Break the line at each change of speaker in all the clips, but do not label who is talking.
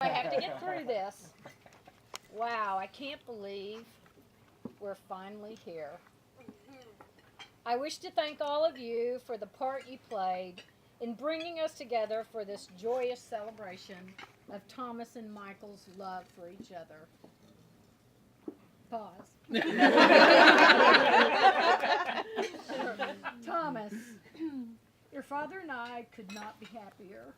I have to get through this. Wow, I can't believe we're finally here. I wish to thank all of you for the part you played in bringing us together for this joyous celebration of Thomas and Michael's love for each other. Pause. Thomas, your father and I could not be happier.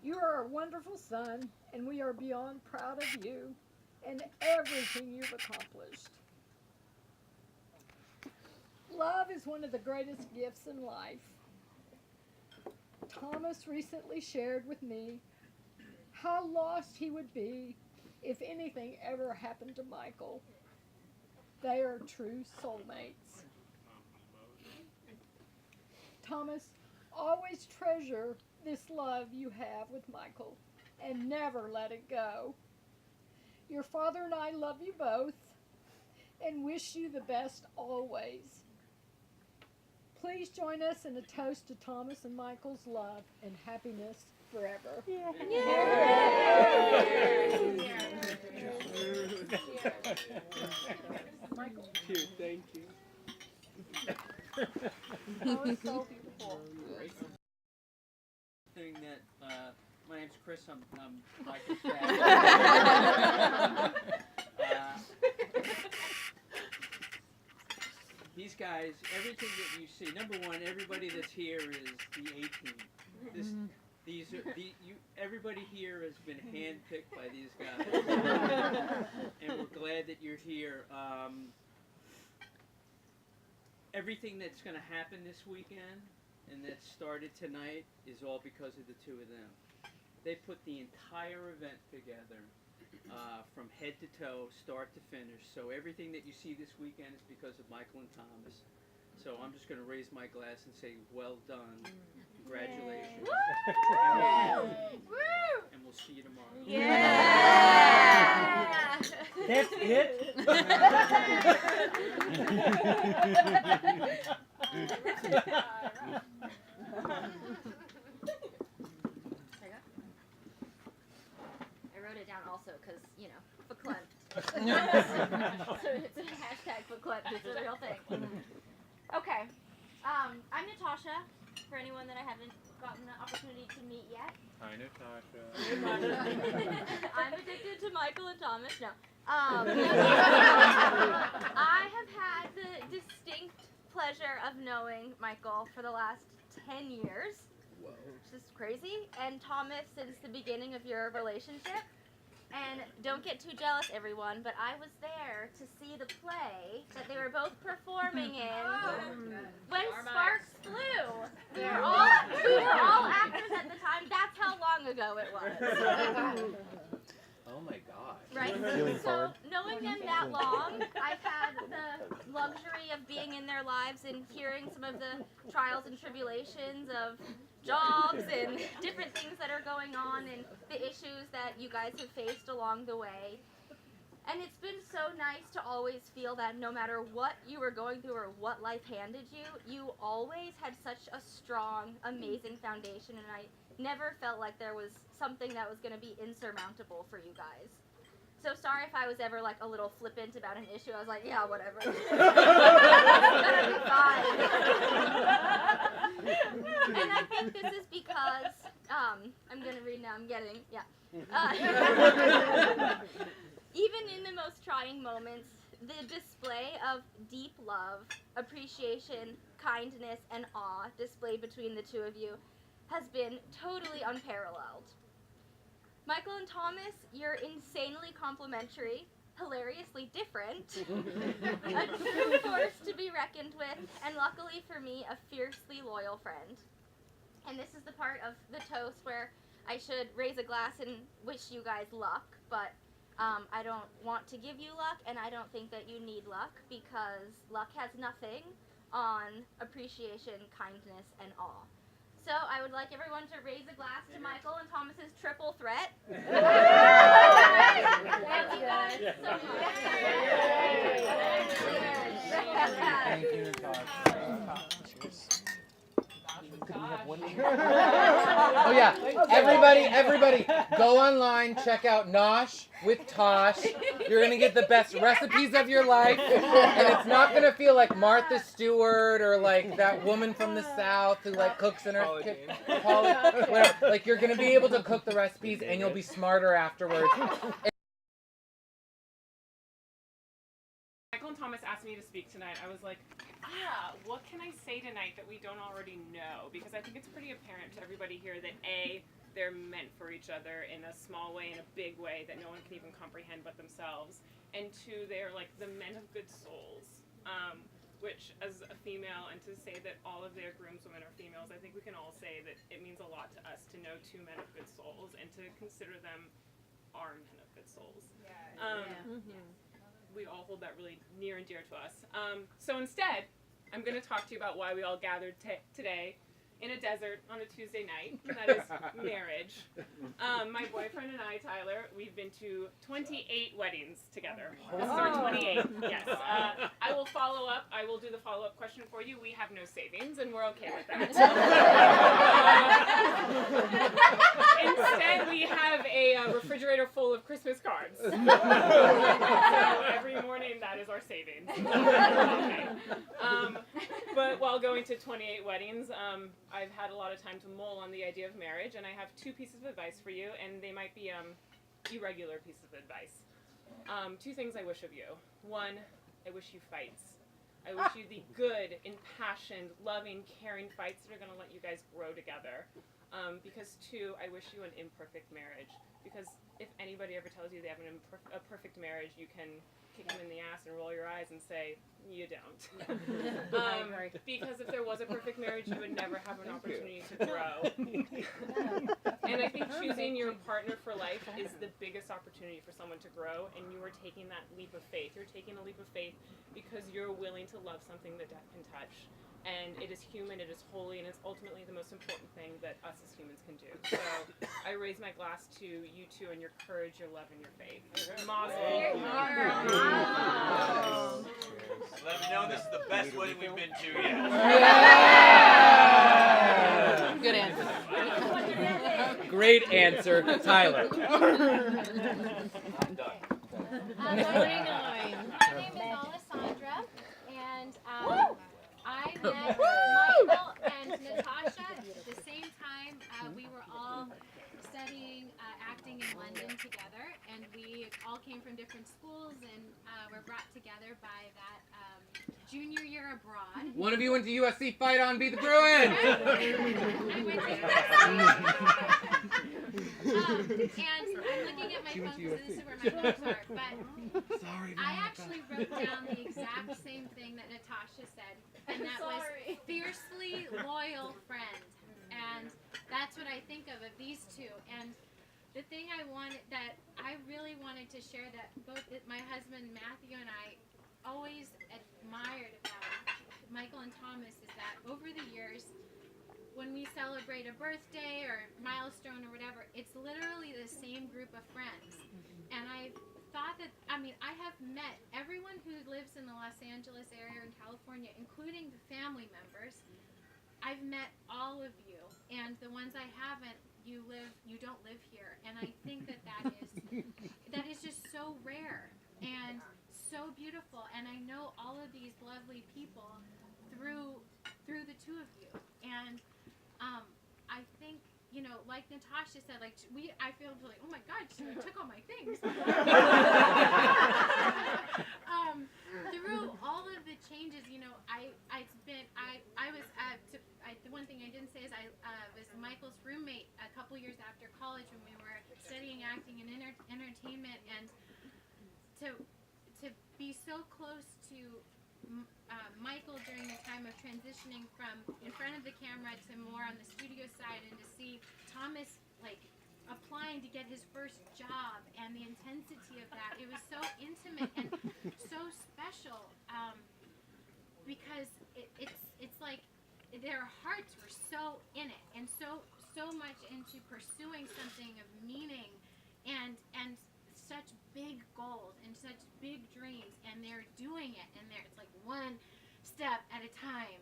You are a wonderful son, and we are beyond proud of you and everything you've accomplished. Love is one of the greatest gifts in life. Thomas recently shared with me how lost he would be if anything ever happened to Michael. They are true soulmates. Thomas, always treasure this love you have with Michael and never let it go. Your father and I love you both and wish you the best always. Please join us in a toast to Thomas and Michael's love and happiness forever. Yeah. Michael.
Thank you.
That was so beautiful.
Thing that my name's Chris. I'm Michael's dad. These guys, everything that you see. Number one, everybody that's here is the A team. Everybody here has been handpicked by these guys, and we're glad that you're here. Everything that's going to happen this weekend and that started tonight is all because of the two of them. They put the entire event together from head to toe, start to finish. So everything that you see this weekend is because of Michael and Thomas. So I'm just going to raise my glass and say, well done. Congratulations. And we'll see you tomorrow.
Yeah!
That's it?
I wrote it down also because, you know, verklempt. So it's a hashtag verklempt. It's a real thing. Okay. I'm Natasha, for anyone that I haven't gotten the opportunity to meet yet.
Hi, Natasha.
I'm addicted to Michael and Thomas. No. I have had the distinct pleasure of knowing Michael for the last 10 years.
Whoa.
Which is crazy. And Thomas since the beginning of your relationship. And don't get too jealous, everyone, but I was there to see the play that they were both performing in when Sparks Flew. We were all actors at the time. That's how long ago it was.
Oh my gosh.
Right? So knowing them that long, I've had the luxury of being in their lives and hearing some of the trials and tribulations of jobs and different things that are going on and the issues that you guys have faced along the way. And it's been so nice to always feel that no matter what you were going through or what life handed you, you always had such a strong, amazing foundation, and I never felt like there was something that was going to be insurmountable for you guys. So sorry if I was ever like a little flippant about an issue. I was like, yeah, whatever. It's gonna be fine. And I think this is because, I'm going to read now, I'm getting, yeah. Even in the most trying moments, the display of deep love, appreciation, kindness, and awe displayed between the two of you has been totally unparalleled. Michael and Thomas, you're insanely complimentary, hilariously different, a true force to be reckoned with, and luckily for me, a fiercely loyal friend. And this is the part of the toast where I should raise a glass and wish you guys luck, but I don't want to give you luck, and I don't think that you need luck, because luck has nothing on appreciation, kindness, and awe. So I would like everyone to raise a glass to Michael and Thomas's triple threat. Thank you guys so much.
Thank you, Natasha. Cheers. Could we have one more?
Oh yeah.
Yeah, everybody, go online, check out Nosh with Tosh. You're gonna get the best recipes of your life, and it's not gonna feel like Martha Stewart or like that woman from the South who like cooks in her kitchen. Whatever. Like you're gonna be able to cook the recipes, and you'll be smarter afterwards.
Michael and Thomas asked me to speak tonight. I was like, what can I say tonight that we don't already know? Because I think it's pretty apparent to everybody here that A, they're meant for each other in a small way, in a big way that no one can even comprehend but themselves. And two, they're like the men of good souls. Which, as a female, and to say that all of their groomswomen are females, I think we can all say that it means a lot to us to know two men of good souls and to consider them our men of good souls. We all hold that really near and dear to us. So instead, I'm going to talk to you about why we all gathered today in a desert on a Tuesday night, and that is marriage. My boyfriend and I, Tyler, we've been to 28 weddings together. This is our 28th, yes. I will follow up. I will do the follow-up question for you. We have no savings, and we're okay with that. Instead, we have a refrigerator full of Christmas cards. So every morning, that is our savings. Okay. But while going to 28 weddings, I've had a lot of time to mull on the idea of marriage, and I have two pieces of advice for you, and they might be irregular pieces of advice. Two things I wish of you. One, I wish you fights. I wish you the good, impassioned, loving, caring fights that are going to let you guys grow together. Because two, I wish you an imperfect marriage. Because if anybody ever tells you they have a perfect marriage, you can kick them in the ass and roll your eyes and say, you don't. Because if there was a perfect marriage, you would never have an opportunity to grow. And I think choosing your partner for life is the biggest opportunity for someone to grow, and you are taking that leap of faith. You're taking a leap of faith because you're willing to love something that death can touch. And it is human, it is holy, and it's ultimately the most important thing that us as humans can do. So I raise my glass to you two and your courage, your love, and your faith. Mazel.
Let me know this is the best wedding we've been to yet.
Yeah.
Good answer.
Great answer, Tyler.
I'm done.
My name is Alessandra, and I met Michael and Natasha at the same time. We were all studying acting in London together, and we all came from different schools and were brought together by that junior year abroad.
One of you went to USC. Fight on, beat the Bruins.
I went to USC. And I'm looking at my phone because this is where my notes are. But I actually wrote down the exact same thing that Natasha said, and that was fiercely loyal friend. And that's what I think of these two. And the thing that I really wanted to share that both my husband Matthew and I always admired about Michael and Thomas is that over the years, when we celebrate a birthday or milestone or whatever, it's literally the same group of friends. And I thought that, I have met everyone who lives in the Los Angeles area in California, including the family members. I've met all of you, and the ones I haven't, you don't live here. And I think that is just so rare and so beautiful. And I know all of these lovely people through the two of you. And I think, like Natasha said, I feel like, oh my God, she took all my things. Through all of the changes, the one thing I didn't say is I was Michael's roommate a couple years after college when we were studying acting and entertainment, and to be so close to Michael during the time of transitioning from in front of the camera to more on the studio side, and to see Thomas applying to get his first job and the intensity of that, it was so intimate and so special, because it's like their hearts were so in it and so much into pursuing something of meaning and such big goals and such big dreams, and they're doing it, and it's like one step at a time,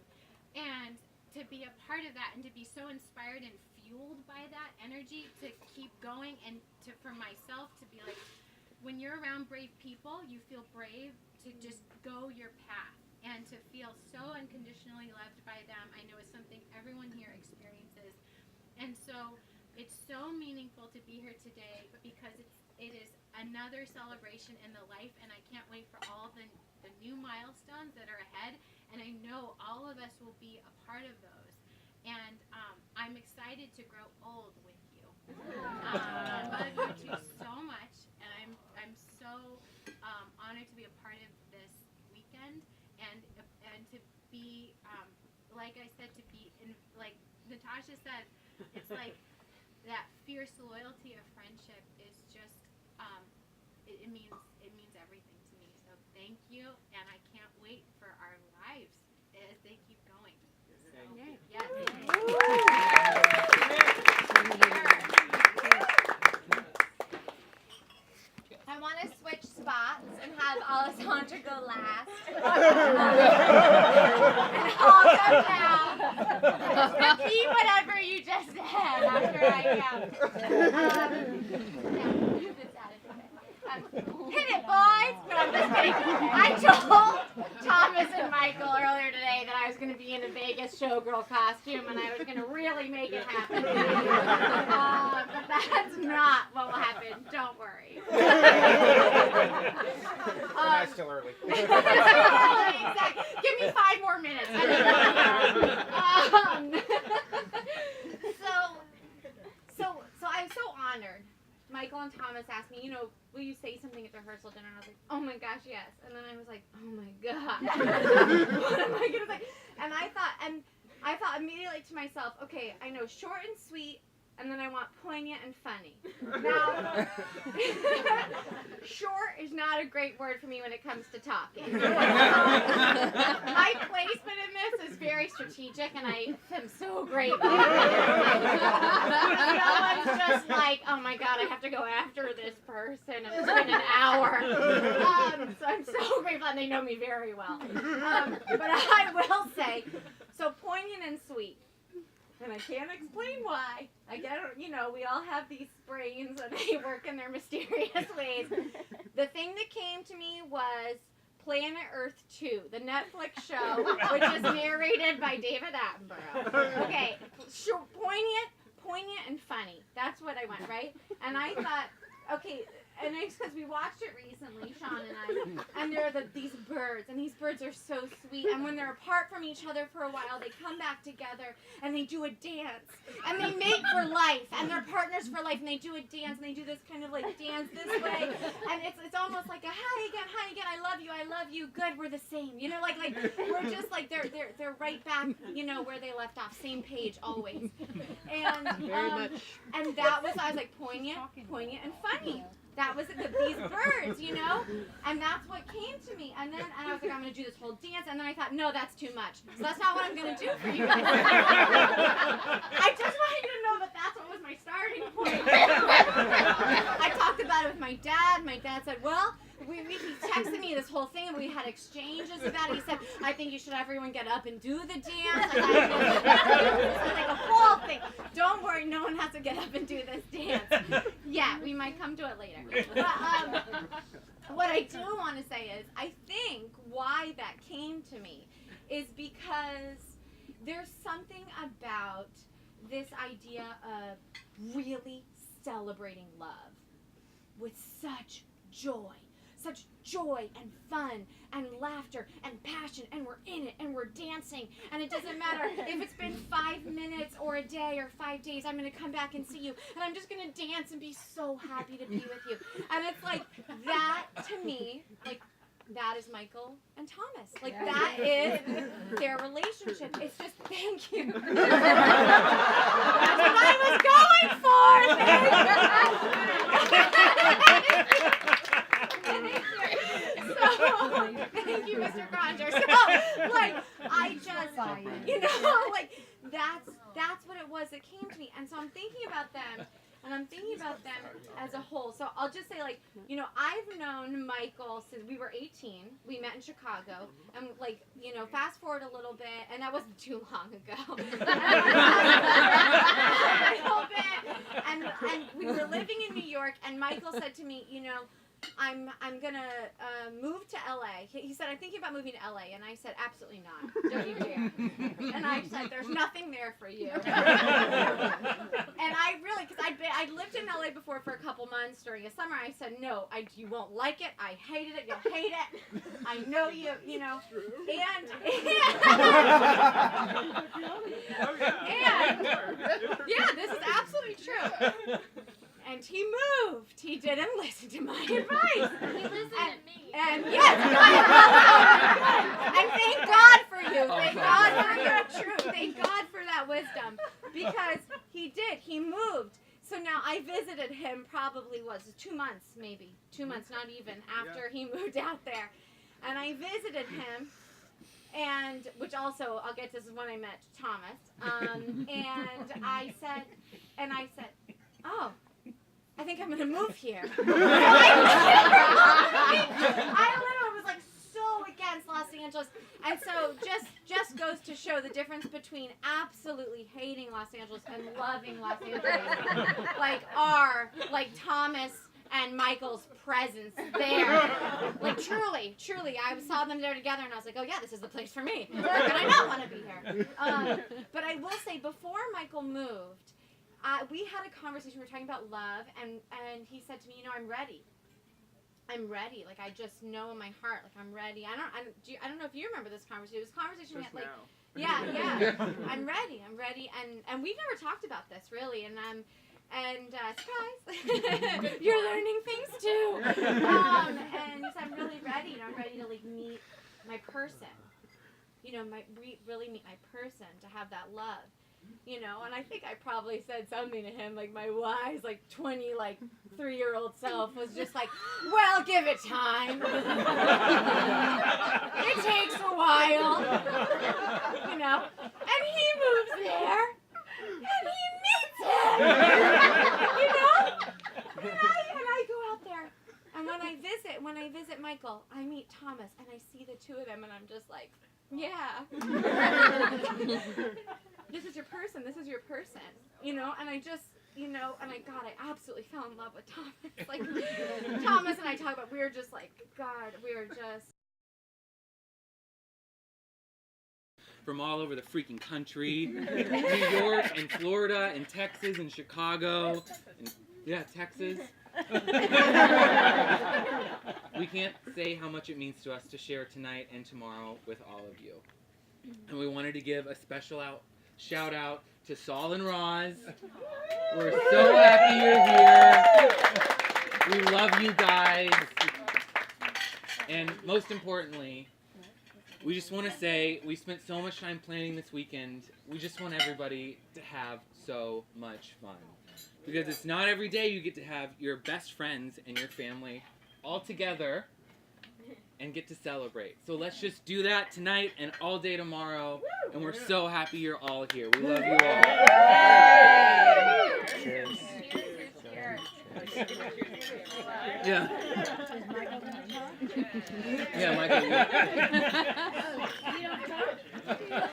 and to be a part of that and to be so inspired and fueled by that energy to keep going, and for myself to be like, when you're around brave people, you feel brave to just go your path and to feel so unconditionally loved by them. I know it's something everyone here experiences. And so it's so meaningful to be here today because it is another celebration in the life, and I can't wait for all the new milestones that are ahead, and I know all of us will be a part of those. And I'm excited to grow old with you. I love you two so much, and I'm so honored to be a part of this weekend, and to be like I said, to be in, like Natasha said, it's like that fierce loyalty of friendship is just it means everything to me. So thank you, and I can't wait for our lives as they keep going. Yes.
I want to switch spots and have Alessandra go last. And I'll go down. Repeat whatever you just said after I hit it, boys! No, I'm just kidding. I told Thomas and Michael earlier today that I was going to be in a Vegas showgirl costume and I was going to really make it happen. But that's not what will happen. Don't worry.
Still early.
Exactly. Give me 5 more minutes. So I'm so honored. Michael and Thomas asked me, will you say something at the rehearsal dinner? And I was like, oh my gosh, yes. And then I was like, oh my god. What am I gonna say? And I thought immediately to myself, okay, I know short and sweet, and then I want poignant and funny. Now, short is not a great word for me when it comes to talking. My placement in this is very strategic, and I am so grateful. No one's just like, oh my god, I have to go after this person, and it's been an hour. So I'm so grateful, and they know me very well. But I will say, so poignant and sweet. And I can't explain why. I get it, we all have these brains and they work in their mysterious ways. The thing that came to me was Planet Earth 2, the Netflix show, which is narrated by David Attenborough. Okay, poignant and funny. That's what I want, right? And I thought, okay, and it's because we watched it recently, Sean and I, and there are these birds, and these birds are so sweet, and when they're apart from each other for a while, they come back together, and they do a dance, and they mate for life, and they're partners for life, and they do a dance, and they do this kind of like dance this way, and it's almost like a hi again, I love you, good, we're the same, like we're just like, they're right back, where they left off, same page always, and and that was, I was like, poignant and funny. That was these birds, and that's what came to me. And I was like, I'm going to do this whole dance. And then I thought, no, that's too much. So that's not what I'm going to do for you guys. I just want you to know that that's what was my starting point. I talked about it with my dad. My dad said, well, he texted me this whole thing, and we had exchanges about it. He said, I think you should have everyone get up and do the dance. Like a whole thing. Don't worry, no one has to get up and do this dance. Yeah, we might come to it later. But what I do want to say is, I think why that came to me is because there's something about this idea of really celebrating love with such joy and fun and laughter and passion, and we're in it and we're dancing, and it doesn't matter if it's been 5 minutes or a day or 5 days. I'm going to come back and see you, and I'm just going to dance and be so happy to be with you. And it's like that to me, like that is Michael and Thomas. Like that is their relationship. It's just thank you. That's what I was going for. Thank you, Mr. Conjure. So, I just, that's what it was that came to me. And so I'm thinking about them, and I'm thinking about them as a whole.
So I'll just say, like, you know, I've known Michael since we were 18. We met in Chicago, and like, you know, fast forward a little bit, and that wasn't too long ago. A little bit, and we were living in New York, and Michael said to me, you know, I'm gonna move to LA. He said, I'm thinking about moving to LA, and I said, absolutely not. Don't you dare. And I said, there's nothing there for you. And I really, because I'd lived in LA before for a couple months during a summer. I said, no, you won't like it. I hated it. You'll hate it. I know you know. And yeah, this is absolutely true. And he moved. He didn't listen to my advice.
He listened to me.
And yes, and thank God for you. Thank God for you. True. Thank God for that wisdom. Because he did. He moved. So now I visited him probably 2 months, maybe. 2 months, not even, after he moved out there. And I visited him. And, which also, I'll get to this is when I met Thomas. And I said, oh, I think I'm going to move here. I literally was like so against Los Angeles. And so just goes to show the difference between absolutely hating Los Angeles and loving Los Angeles. Like Thomas and Michael's presence there. Like truly, I saw them there together and I was like, oh yeah, this is the place for me. How can I not want to be here? But I will say, before Michael moved, we had a conversation. We were talking about love, and he said to me, you know, I'm ready. Like, I just know in my heart, like, I'm ready. I don't know if you remember this conversation. This conversation we had, like, yeah. I'm ready, and we've never talked about this really, and surprise, you're learning things too. And he said, I'm really ready. You know, I'm ready to like meet my person. You know, really meet my person, to have that love. You know, and I think I probably said something to him, like my wise, like 3-year-old self was just like, well, give it time. It takes a while. You know, and he moves there, and he meets him. You know, and I go out there, and when I visit Michael, I meet Thomas, and I see the two of them, and I'm just like, yeah. This is your person, you know, and I just, you know, and I absolutely fell in love with Thomas. Like, Thomas and I talk about, we were just like, God, we were just.
From all over the freaking country, New York and Florida and Texas and Chicago, and, Texas. We can't say how much it means to us to share tonight and tomorrow with all of you. And we wanted to give a special shout out to Saul and Roz. We're so happy you're here. We love you guys. And most importantly, we just want to say we spent so much time planning this weekend. We just want everybody to have so much fun. Because it's not every day you get to have your best friends and your family all together and get to celebrate. So let's just do that tonight and all day tomorrow. And we're so happy you're all here. We love you all.
Cheers.
Yeah. Yeah, Michael.